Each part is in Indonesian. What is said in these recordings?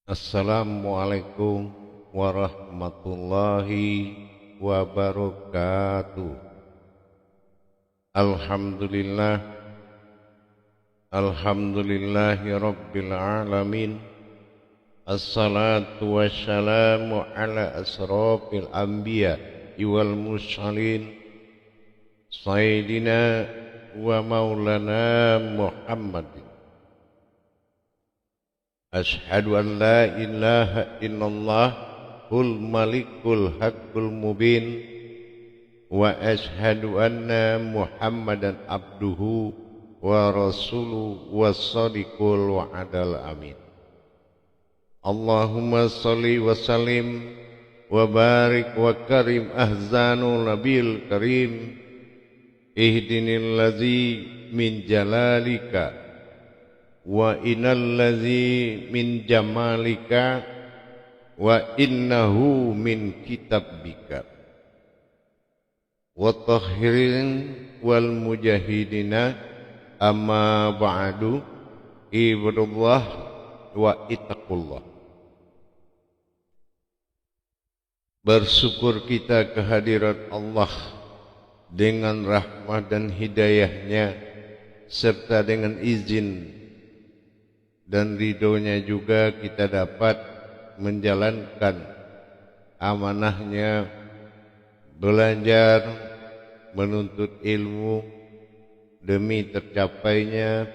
Assalamualaikum warahmatullahi wabarakatuh. Alhamdulillah, alhamdulillahi rabbil alamin. Assalatu wassalamu ala asrafil anbiya wal mursalin, sayyidina wa maulana Muhammadin. Ashhadu an la ilaha illallah hul malikul haqqul mubin wa ashhadu anna Muhammadan abduhu wa rasuluhu was-sadiqul wa'adal amin. Allahumma salli wa sallim wa barik wa karim ahzanul nabil karim ihdinil ladzi min jalalika wa innal ladzi min jamalika wa innahu min kitabika wa tahhirin wal mujahidina amma ba'du ibadullah wa ittaqullah. Bersyukur kita kehadirat Allah dengan rahmat dan hidayahnya serta dengan izin dan ridhonya juga kita dapat menjalankan amanahnya belajar menuntut ilmu demi tercapainya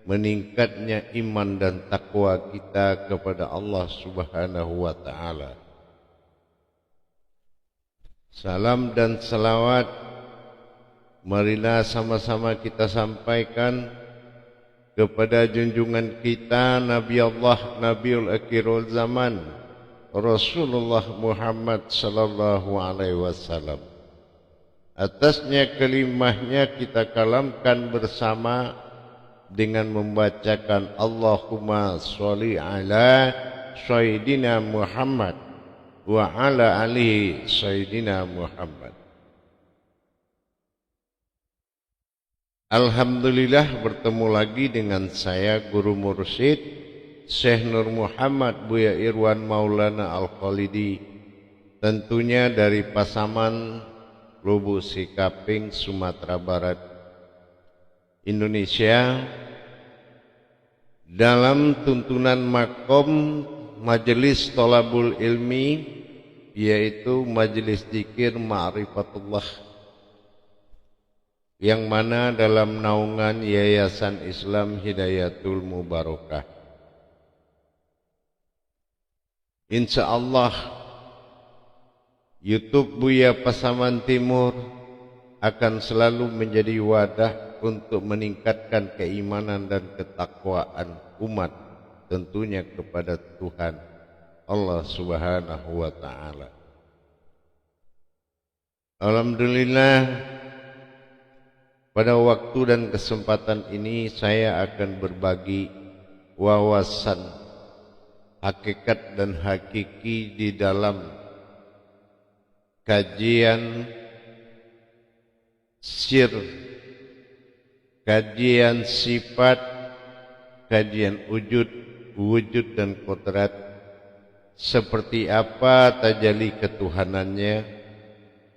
meningkatnya iman dan takwa kita kepada Allah Subhanahu wa ta'ala. Salam dan salawat marilah sama-sama kita sampaikan kepada junjungan kita Nabi Allah Nabiul Akhirul Zaman Rasulullah Muhammad sallallahu alaihi wasallam. Atasnya kelimahnya kita kalamkan bersama dengan membacakan Allahumma sholli ala sayyidina Muhammad wa ala alihi sayyidina Muhammad. Alhamdulillah bertemu lagi dengan saya Guru Mursyid Syekh Nur Muhammad Buya Irwan Maulana Al-Khalidi, tentunya dari Pasaman, Lubuk Sikaping, Sumatera Barat, Indonesia, dalam tuntunan makom Majelis Thalabul Ilmi, yaitu Majelis Dzikir Ma'rifatullah, yang mana dalam naungan Yayasan Islam Hidayatul Mubarakah. Insya Allah YouTube Buya Pasaman Timur akan selalu menjadi wadah untuk meningkatkan keimanan dan ketakwaan umat, tentunya kepada Tuhan Allah Subhanahu wa ta'ala. Alhamdulillah, pada waktu dan kesempatan ini saya akan berbagi wawasan hakikat dan hakiki di dalam kajian sir, kajian sifat, kajian wujud dan kodrat, seperti apa tajalli ketuhanannya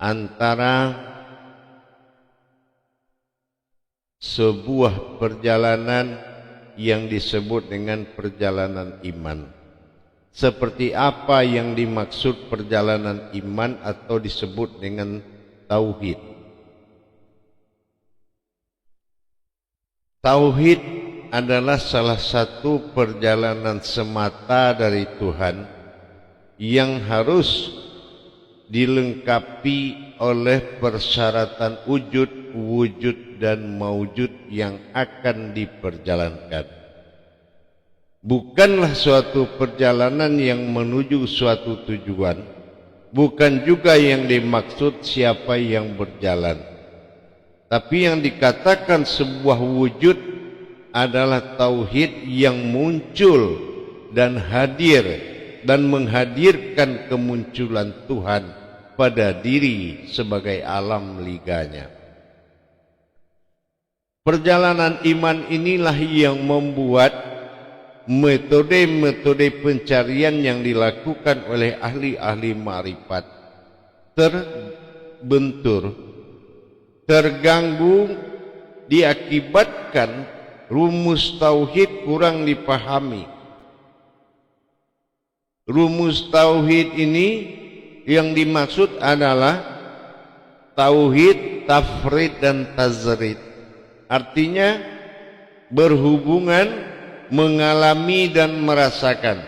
antara sebuah perjalanan yang disebut dengan perjalanan iman. Seperti apa yang dimaksud perjalanan iman atau disebut dengan tauhid. Tauhid adalah salah satu perjalanan semata dari Tuhan yang harus dilengkapi oleh persyaratan wujud dan maujud yang akan diperjalankan. Bukanlah suatu perjalanan yang menuju suatu tujuan, bukan juga yang dimaksud siapa yang berjalan. Tapi yang dikatakan sebuah wujud adalah tauhid yang muncul dan hadir dan menghadirkan kemunculan Tuhan pada diri sebagai alam liganya. Perjalanan iman inilah yang membuat metode-metode pencarian yang dilakukan oleh ahli-ahli ma'rifat terbentur, terganggu, diakibatkan rumus tauhid kurang dipahami. Rumus tauhid ini yang dimaksud adalah tauhid, tafrid dan tazrid. Artinya berhubungan, mengalami dan merasakan.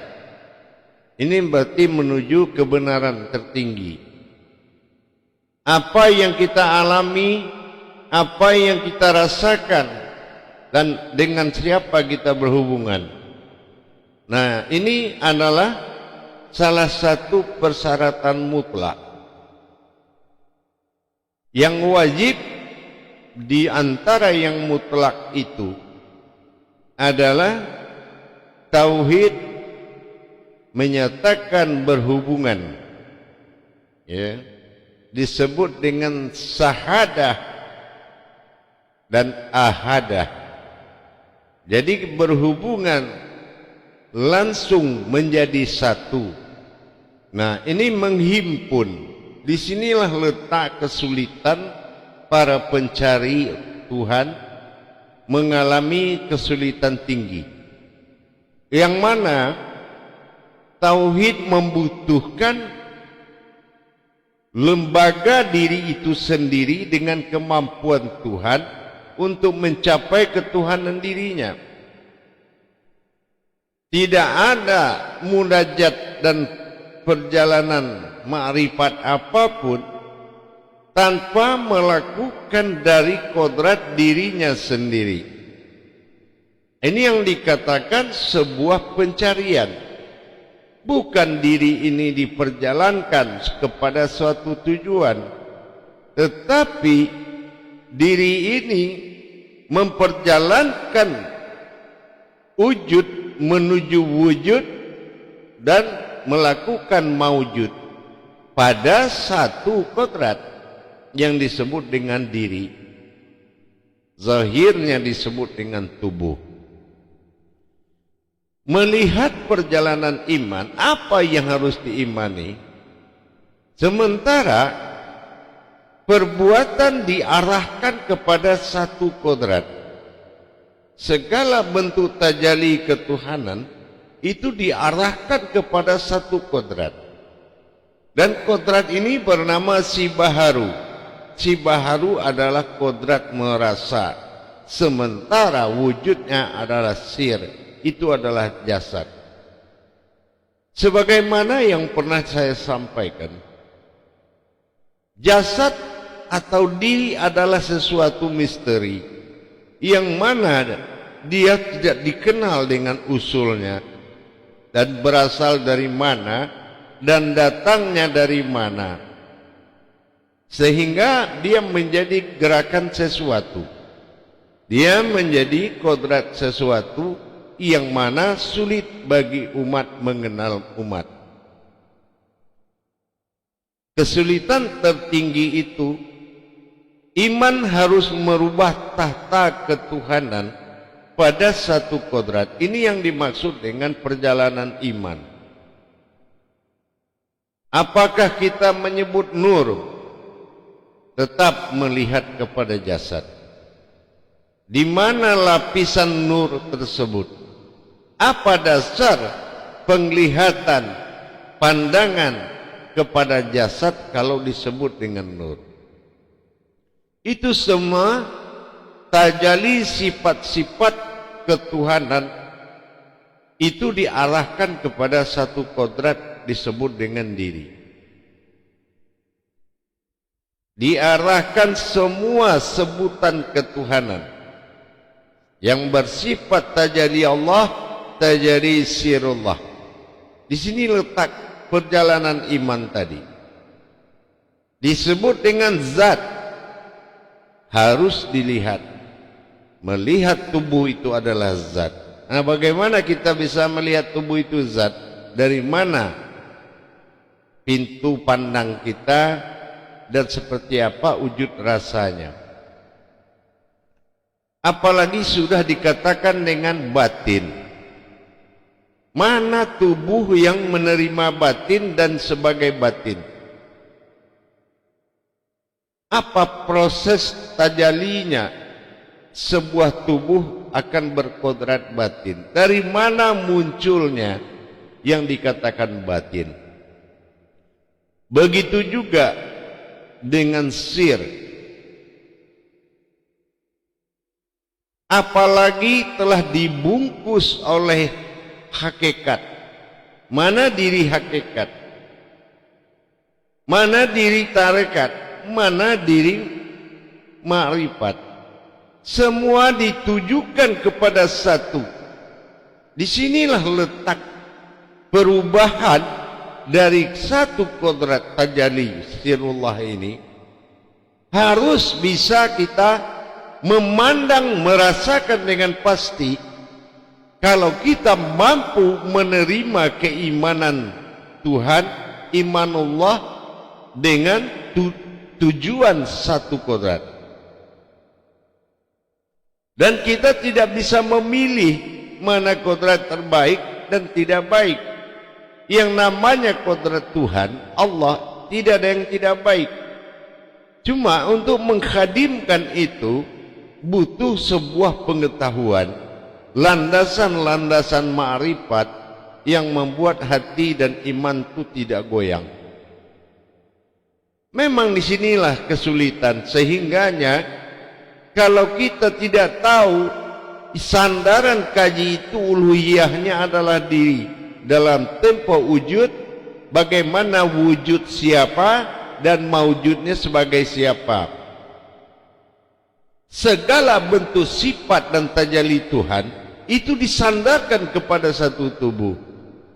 Ini berarti menuju kebenaran tertinggi. Apa yang kita alami, apa yang kita rasakan, dan dengan siapa kita berhubungan. Nah, ini adalah salah satu persyaratan mutlak yang wajib. Di antara yang mutlak itu adalah tauhid, menyatakan berhubungan, ya, disebut dengan sahadah dan ahadah. Jadi berhubungan langsung menjadi satu. Nah, ini menghimpun. Disinilah letak kesulitan para pencari Tuhan, mengalami kesulitan tinggi, yang mana tauhid membutuhkan lembaga diri itu sendiri dengan kemampuan Tuhan untuk mencapai ketuhanan dirinya. Tidak ada munajat dan perjalanan ma'rifat apapun tanpa melakukan dari kodrat dirinya sendiri. Ini yang dikatakan sebuah pencarian. Bukan diri ini diperjalankan kepada suatu tujuan, tetapi diri ini memperjalankan wujud menuju wujud dan melakukan maujud pada satu kodrat yang disebut dengan diri. Zahirnya disebut dengan tubuh. Melihat perjalanan iman, apa yang harus diimani, sementara perbuatan diarahkan kepada satu kodrat. Segala bentuk tajalli ketuhanan itu diarahkan kepada satu kodrat. Dan kodrat ini bernama Sibaharu. Sibaharu adalah kodrat merasa, sementara wujudnya adalah sir, itu adalah jasad. Sebagaimana yang pernah saya sampaikan, jasad atau diri adalah sesuatu misteri yang mana dia tidak dikenal dengan usulnya dan berasal dari mana dan datangnya dari mana, sehingga dia menjadi gerakan sesuatu, dia menjadi kodrat sesuatu yang mana sulit bagi umat mengenal umat. Kesulitan tertinggi itu, iman harus merubah tahta ketuhanan pada satu kodrat. Ini yang dimaksud dengan perjalanan iman. Apakah kita menyebut nur? Tetap melihat kepada jasad. Di mana lapisan nur tersebut? Apa dasar penglihatan, pandangan kepada jasad kalau disebut dengan nur? Itu semua tajalli sifat-sifat ketuhanan itu diarahkan kepada satu kodrat disebut dengan diri. Diarahkan semua sebutan ketuhanan yang bersifat tajalli Allah, tajalli sirullah. Di sini letak perjalanan iman tadi. Disebut dengan zat, harus dilihat. Melihat tubuh itu adalah zat. Nah, bagaimana kita bisa melihat tubuh itu zat? Dari mana pintu pandang kita dan seperti apa wujud rasanya? Apalagi sudah dikatakan dengan batin. Mana tubuh yang menerima batin dan sebagai batin? Apa proses tajalinya sebuah tubuh akan berkodrat batin? Dari mana munculnya yang dikatakan batin? Begitu juga dengan sir. Apalagi telah dibungkus oleh hakikat. Mana diri hakikat? Mana diri tarekat? Mana diri ma'rifat? Semua ditujukan kepada satu. Disinilah letak perubahan dari satu kodrat tajalli sirullah ini. Harus bisa kita memandang, merasakan dengan pasti. Kalau kita mampu menerima keimanan Tuhan, imanullah dengan tujuan satu kodrat. Dan kita tidak bisa memilih mana kodrat terbaik dan tidak baik. Yang namanya kodrat Tuhan, Allah, tidak ada yang tidak baik. Cuma untuk menghadimkan itu butuh sebuah pengetahuan, landasan-landasan ma'rifat yang membuat hati dan iman itu tidak goyang. Memang disinilah kesulitan, sehingganya kalau kita tidak tahu sandaran kaji itu uluhiyahnya adalah diri dalam tempo wujud, bagaimana wujud siapa dan maujudnya sebagai siapa. Segala bentuk sifat dan tajalli Tuhan itu disandarkan kepada satu tubuh.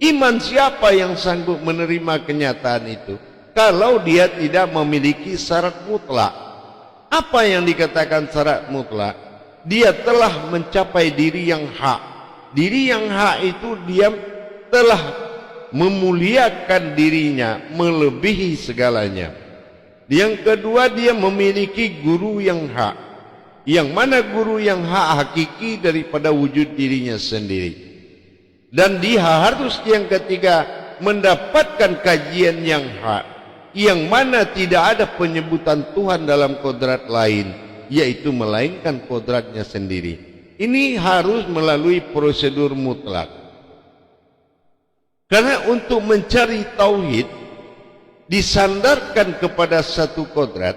Iman siapa yang sanggup menerima kenyataan itu kalau dia tidak memiliki syarat mutlak? Apa yang dikatakan syarat mutlak? Dia telah mencapai diri yang hak. Diri yang hak itu dia telah memuliakan dirinya melebihi segalanya. Yang kedua, dia memiliki guru yang hak. Yang mana guru yang hak hakiki daripada wujud dirinya sendiri. Dan dia harus yang ketiga mendapatkan kajian yang hak, yang mana tidak ada penyebutan Tuhan dalam kodrat lain, yaitu melainkan kodratnya sendiri. Ini harus melalui prosedur mutlak. Karena untuk mencari tauhid disandarkan kepada satu kodrat,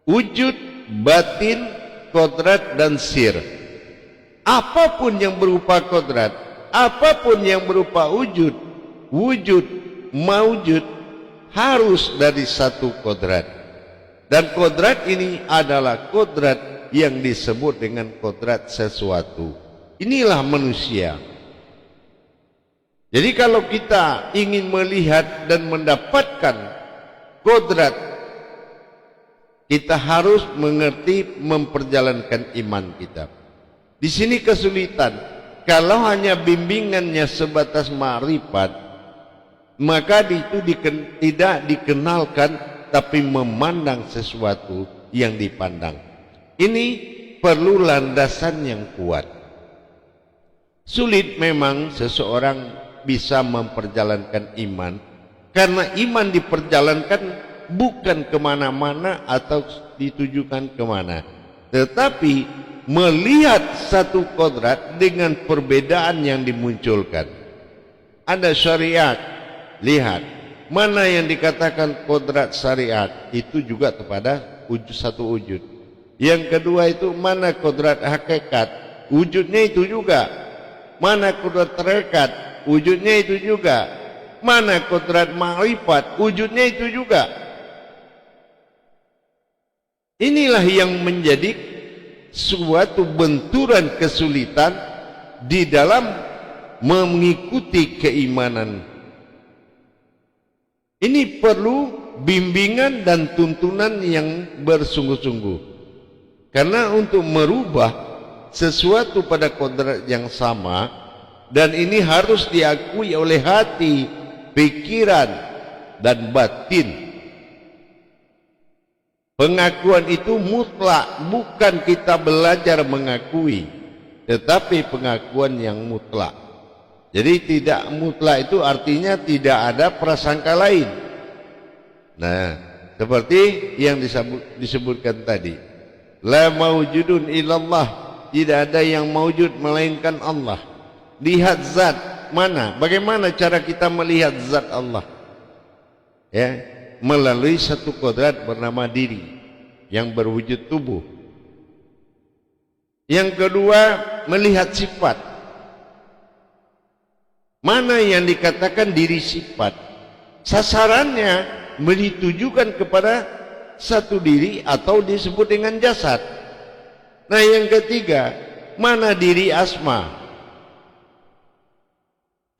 wujud, batin, kodrat dan sir. Apapun yang berupa kodrat, apapun yang berupa wujud, maujud, harus dari satu kodrat. Dan kodrat ini adalah kodrat yang disebut dengan kodrat sesuatu. Inilah manusia. Jadi kalau kita ingin melihat dan mendapatkan kodrat, kita harus mengerti memperjalankan iman kita. Di sini kesulitan. Kalau hanya bimbingannya sebatas ma'rifat, maka itu tidak dikenalkan, tapi memandang sesuatu yang dipandang. Ini perlu landasan yang kuat. Sulit memang seseorang bisa memperjalankan iman, karena iman diperjalankan bukan kemana-mana atau ditujukan kemana, tetapi melihat satu kodrat dengan perbedaan yang dimunculkan. Ada syariat, lihat mana yang dikatakan kodrat syariat, itu juga kepada wujud, satu wujud. Yang kedua itu mana kodrat hakikat, wujudnya itu juga. Mana kodrat tarekat, wujudnya itu juga. Mana kodrat ma'rifat, wujudnya itu juga. Inilah yang menjadi suatu benturan kesulitan di dalam mengikuti keimanan. Ini perlu bimbingan dan tuntunan yang bersungguh-sungguh. Karena untuk merubah sesuatu pada kodrat yang sama, dan ini harus diakui oleh hati, pikiran, dan batin. Pengakuan itu mutlak, bukan kita belajar mengakui, tetapi pengakuan yang mutlak. Jadi tidak mutlak itu artinya tidak ada prasangka lain. Nah, seperti yang disebutkan tadi, la maujudun illallah, tidak ada yang maujud melainkan Allah. Lihat zat mana? Bagaimana cara kita melihat zat Allah? Ya, melalui satu kodrat bernama diri yang berwujud tubuh. Yang kedua, melihat sifat. Mana yang dikatakan diri sifat? Sasarannya ditujukan kepada satu diri atau disebut dengan jasad. Nah, yang ketiga, mana diri asma?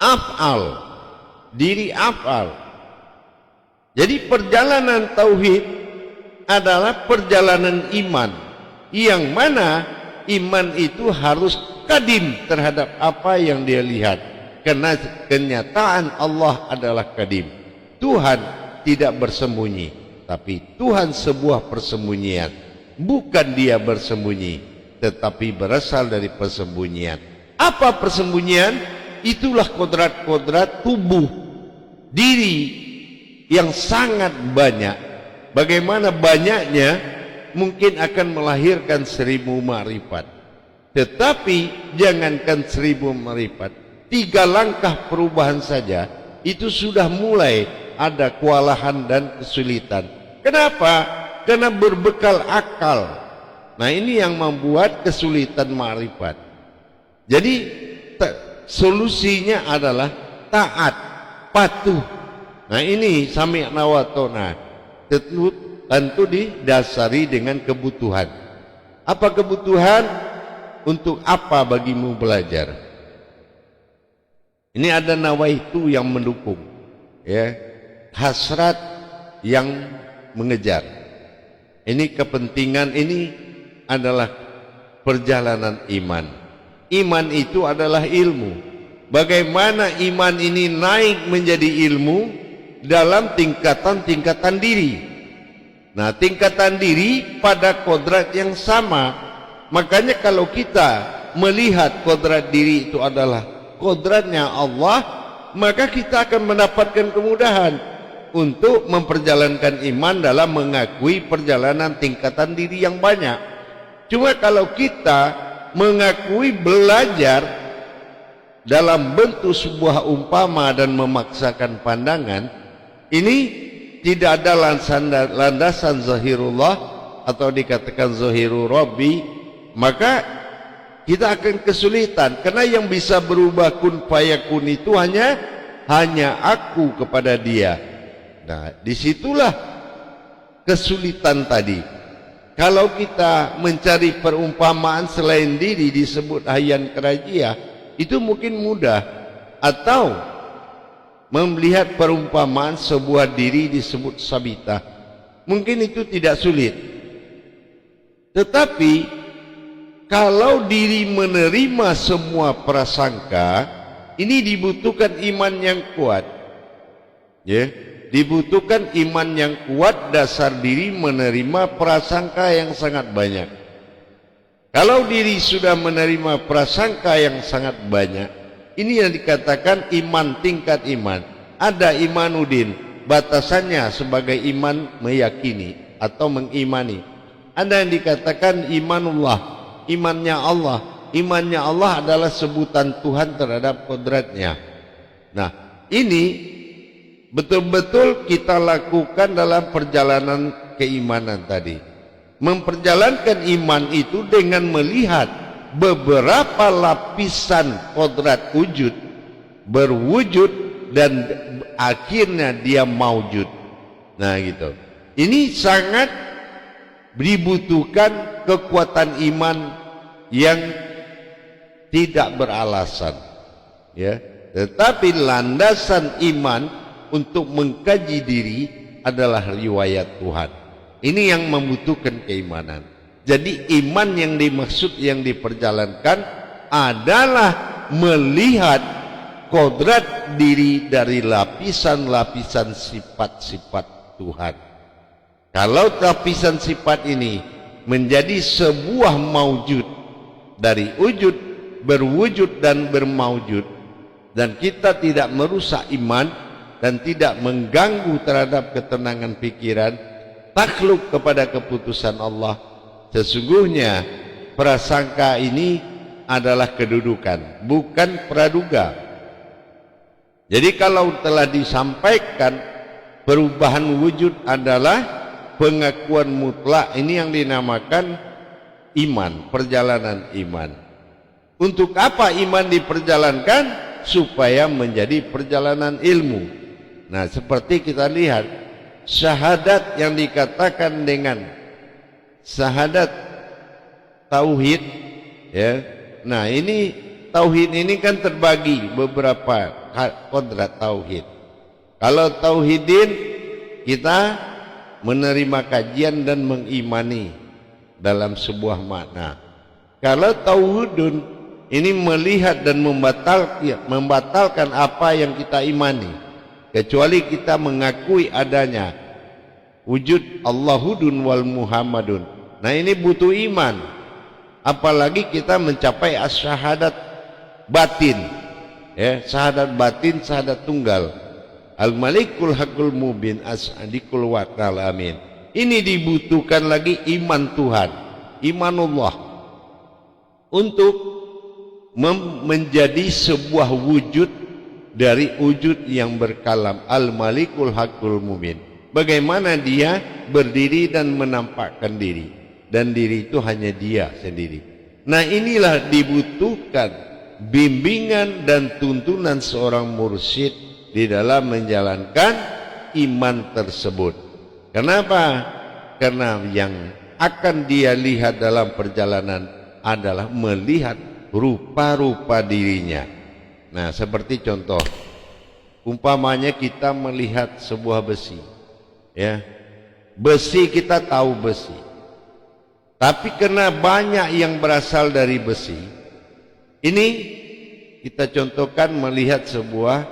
Af'al, diri af'al. Jadi perjalanan tauhid adalah perjalanan iman, yang mana iman itu harus kadim terhadap apa yang dia lihat. Karena kenyataan Allah adalah kadim. Tuhan tidak bersembunyi, tapi Tuhan sebuah persembunyian. Bukan dia bersembunyi, tetapi berasal dari persembunyian. Apa persembunyian? Itulah kodrat-kodrat tubuh diri yang sangat banyak. Bagaimana banyaknya, mungkin akan melahirkan 1000 ma'rifat. Tetapi jangankan 1000 ma'rifat, 3 langkah perubahan saja itu sudah mulai ada kewalahan dan kesulitan. Kenapa? Karena berbekal akal. Nah, ini yang membuat kesulitan ma'rifat. Jadi solusinya adalah taat, patuh. Nah, ini sami'na wa ta'na. Tentu didasari dengan kebutuhan. Apa kebutuhan? Untuk apa bagimu belajar? Ini ada nawaitu yang mendukung, ya, hasrat yang mengejar. Ini kepentingan, ini adalah perjalanan iman. Iman itu adalah ilmu. Bagaimana iman ini naik menjadi ilmu dalam tingkatan-tingkatan diri. Nah, tingkatan diri pada kodrat yang sama. Makanya kalau kita melihat kodrat diri itu adalah kodratnya Allah, maka kita akan mendapatkan kemudahan untuk memperjalankan iman dalam mengakui perjalanan tingkatan diri yang banyak. Cuma kalau kita mengakui belajar dalam bentuk sebuah umpama dan memaksakan pandangan, ini tidak ada landasan zahirullah atau dikatakan zahiru Rabbi, maka kita akan kesulitan. Karena yang bisa berubah kun fayakun itu hanya aku kepada dia. Nah, disitulah kesulitan tadi. Kalau kita mencari perumpamaan selain diri disebut hayyan kerajia, itu mungkin mudah. Atau melihat perumpamaan sebuah diri disebut sabita, mungkin itu tidak sulit. Tetapi kalau diri menerima semua prasangka, ini dibutuhkan iman yang kuat. Ya, dibutuhkan iman yang kuat, dasar diri menerima prasangka yang sangat banyak. Kalau diri sudah menerima prasangka yang sangat banyak, ini yang dikatakan iman, tingkat iman. Ada imanudin, batasannya sebagai iman meyakini atau mengimani. Ada yang dikatakan imanullah, imannya Allah. Imannya Allah adalah sebutan Tuhan terhadap kodratnya. Nah, ini betul-betul kita lakukan dalam perjalanan keimanan tadi. Memperjalankan iman itu dengan melihat beberapa lapisan kodrat wujud, berwujud, dan akhirnya dia maujud. Nah, gitu. Ini sangat dibutuhkan kekuatan iman yang tidak beralasan, ya. Tetapi landasan iman untuk mengkaji diri adalah riwayat Tuhan. Ini yang membutuhkan keimanan. Jadi iman yang dimaksud, yang diperjalankan adalah melihat kodrat diri dari lapisan-lapisan sifat-sifat Tuhan. Kalau lapisan sifat ini menjadi sebuah maujud, dari wujud, berwujud dan bermaujud, dan kita tidak merusak iman dan tidak mengganggu terhadap ketenangan pikiran, takluk kepada keputusan Allah, sesungguhnya prasangka ini adalah kedudukan, bukan praduga. Jadi kalau telah disampaikan perubahan wujud adalah pengakuan mutlak, ini yang dinamakan iman, perjalanan iman. Untuk apa iman diperjalankan? Supaya menjadi perjalanan ilmu. Nah, seperti kita lihat syahadat yang dikatakan dengan syahadat tauhid, ya. Nah, ini tauhid ini kan terbagi beberapa kodrat tauhid. Kalau tauhidin, kita menerima kajian dan mengimani dalam sebuah makna. Kalau tauhidun, ini melihat dan membatalkan apa yang kita imani, kecuali kita mengakui adanya wujud Allahudun wal Muhammadun. Nah, ini butuh iman, apalagi kita mencapai as-syahadat batin, ya, syahadat batin, syahadat tunggal, al-malikul hakul mubin as-adikul wakal amin. Ini dibutuhkan lagi iman Tuhan, imanullah, untuk menjadi sebuah wujud dari wujud yang berkalam, al-malikul hakul mubin. Bagaimana dia berdiri dan menampakkan diri, dan diri itu hanya dia sendiri. Nah, inilah dibutuhkan bimbingan dan tuntunan seorang mursyid di dalam menjalankan iman tersebut. Kenapa? Karena yang akan dia lihat dalam perjalanan adalah melihat rupa-rupa dirinya. Nah, seperti contoh, umpamanya kita melihat sebuah besi, ya, besi, kita tahu besi, tapi karena banyak yang berasal dari besi ini, kita contohkan melihat sebuah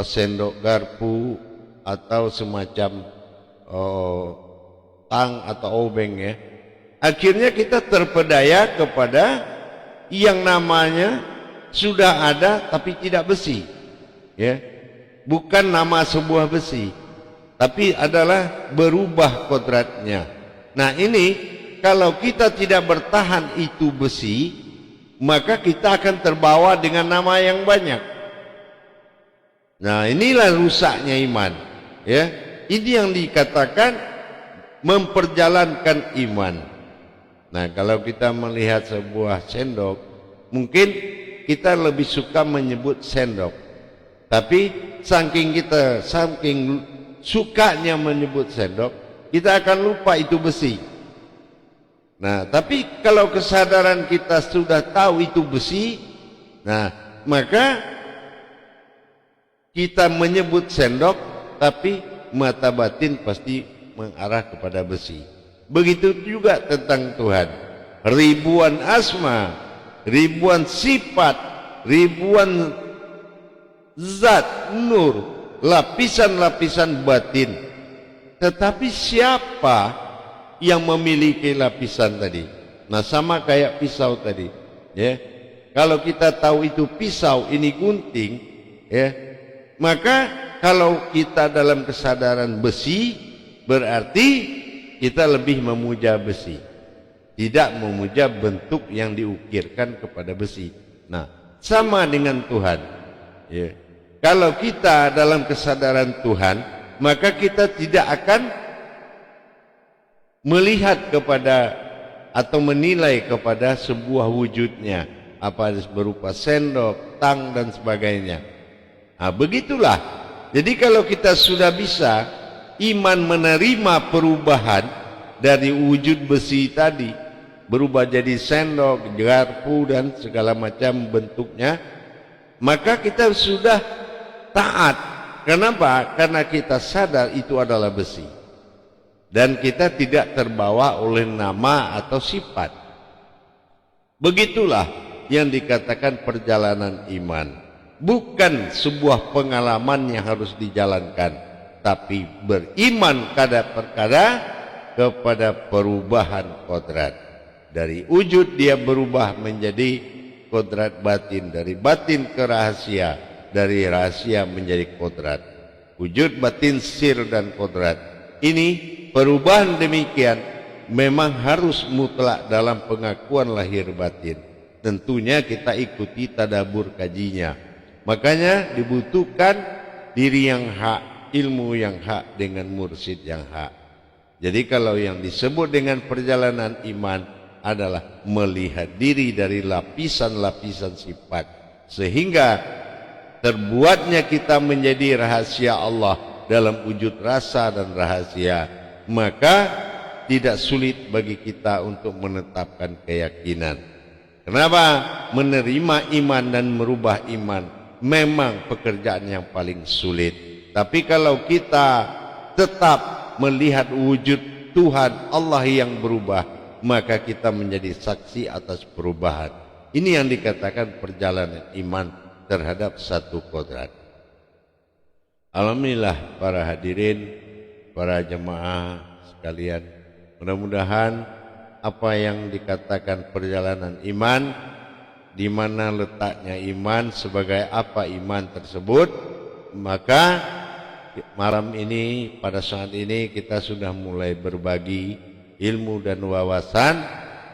sendok garpu atau semacam tang atau obeng, ya, akhirnya kita terpedaya kepada yang namanya sudah ada tapi tidak besi, ya, bukan nama sebuah besi, tapi adalah berubah kodratnya. Nah, ini kalau kita tidak bertahan itu besi, maka kita akan terbawa dengan nama yang banyak. Nah, inilah rusaknya iman, ya. Ini yang dikatakan memperjalankan iman. Nah, kalau kita melihat sebuah sendok, mungkin kita lebih suka menyebut sendok, tapi saking sukanya menyebut sendok, kita akan lupa itu besi. Nah, tapi kalau kesadaran kita sudah tahu itu besi, nah, maka kita menyebut sendok, tapi mata batin pasti mengarah kepada besi. Begitu juga tentang Tuhan. Ribuan asma, ribuan sifat, ribuan zat, nur, lapisan-lapisan batin. Tetapi siapa yang memiliki lapisan tadi? Nah, sama kayak pisau tadi, ya. Kalau kita tahu itu pisau, ini gunting, ya, maka kalau kita dalam kesadaran besi, berarti kita lebih memuja besi, tidak memuja bentuk yang diukirkan kepada besi. Nah, sama dengan Tuhan, ya. Kalau kita dalam kesadaran Tuhan, maka kita tidak akan melihat kepada atau menilai kepada sebuah wujudnya, apa berupa sendok, tang dan sebagainya. Nah, begitulah. Jadi kalau kita sudah bisa iman menerima perubahan dari wujud besi tadi, berubah jadi sendok, garpu dan segala macam bentuknya, maka kita sudah taat. Kenapa? Karena kita sadar itu adalah besi, dan kita tidak terbawa oleh nama atau sifat. Begitulah yang dikatakan perjalanan iman. Bukan sebuah pengalaman yang harus dijalankan, tapi beriman kada-perkada kepada perubahan kodrat. Dari wujud dia berubah menjadi kodrat batin, dari batin ke rahasia, dari rahasia menjadi kodrat. Wujud batin sir dan kodrat ini, perubahan demikian memang harus mutlak dalam pengakuan lahir batin. Tentunya kita ikuti tadabur kajinya. Makanya dibutuhkan diri yang hak, ilmu yang hak dengan mursyid yang hak. Jadi kalau yang disebut dengan perjalanan iman adalah melihat diri dari lapisan-lapisan sifat, sehingga terbuatnya kita menjadi rahasia Allah dalam wujud rasa dan rahasia. Maka tidak sulit bagi kita untuk menetapkan keyakinan. Kenapa? Menerima iman dan merubah iman memang pekerjaan yang paling sulit. Tapi kalau kita tetap melihat wujud Tuhan Allah yang berubah, maka kita menjadi saksi atas perubahan. Ini yang dikatakan perjalanan iman terhadap satu kodrat. Alhamdulillah para hadirin, para jemaah sekalian, mudah-mudahan apa yang dikatakan perjalanan iman, di mana letaknya iman, sebagai apa iman tersebut, maka malam ini, pada saat ini kita sudah mulai berbagi ilmu dan wawasan,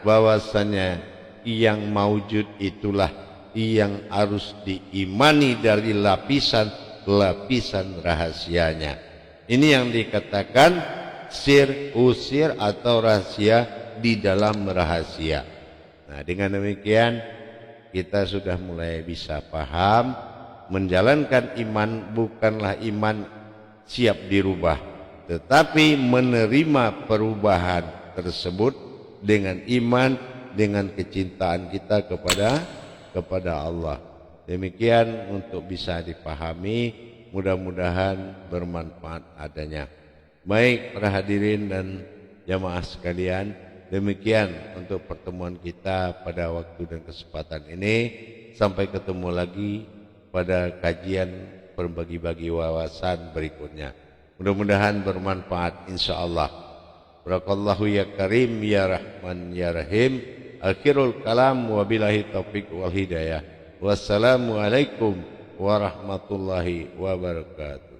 bahwasannya yang maujud itulah yang harus diimani dari lapisan-lapisan rahasianya. Ini yang dikatakan sir usir atau rahasia di dalam rahasia. Nah, dengan demikian kita sudah mulai bisa paham, menjalankan iman bukanlah iman siap dirubah, tetapi menerima perubahan tersebut dengan iman, dengan kecintaan kita kepada Allah. Demikian untuk bisa dipahami, mudah-mudahan bermanfaat adanya. Baik para hadirin dan jamaah sekalian, demikian untuk pertemuan kita pada waktu dan kesempatan ini. Sampai ketemu lagi pada kajian berbagi-bagi wawasan berikutnya. Mudah-mudahan bermanfaat insyaallah. Barakallahu ya karim ya rahman ya rahim. Akhirul kalam wabillahi taufiq wal hidayah. Wassalamualaikum warahmatullahi wabarakatuh.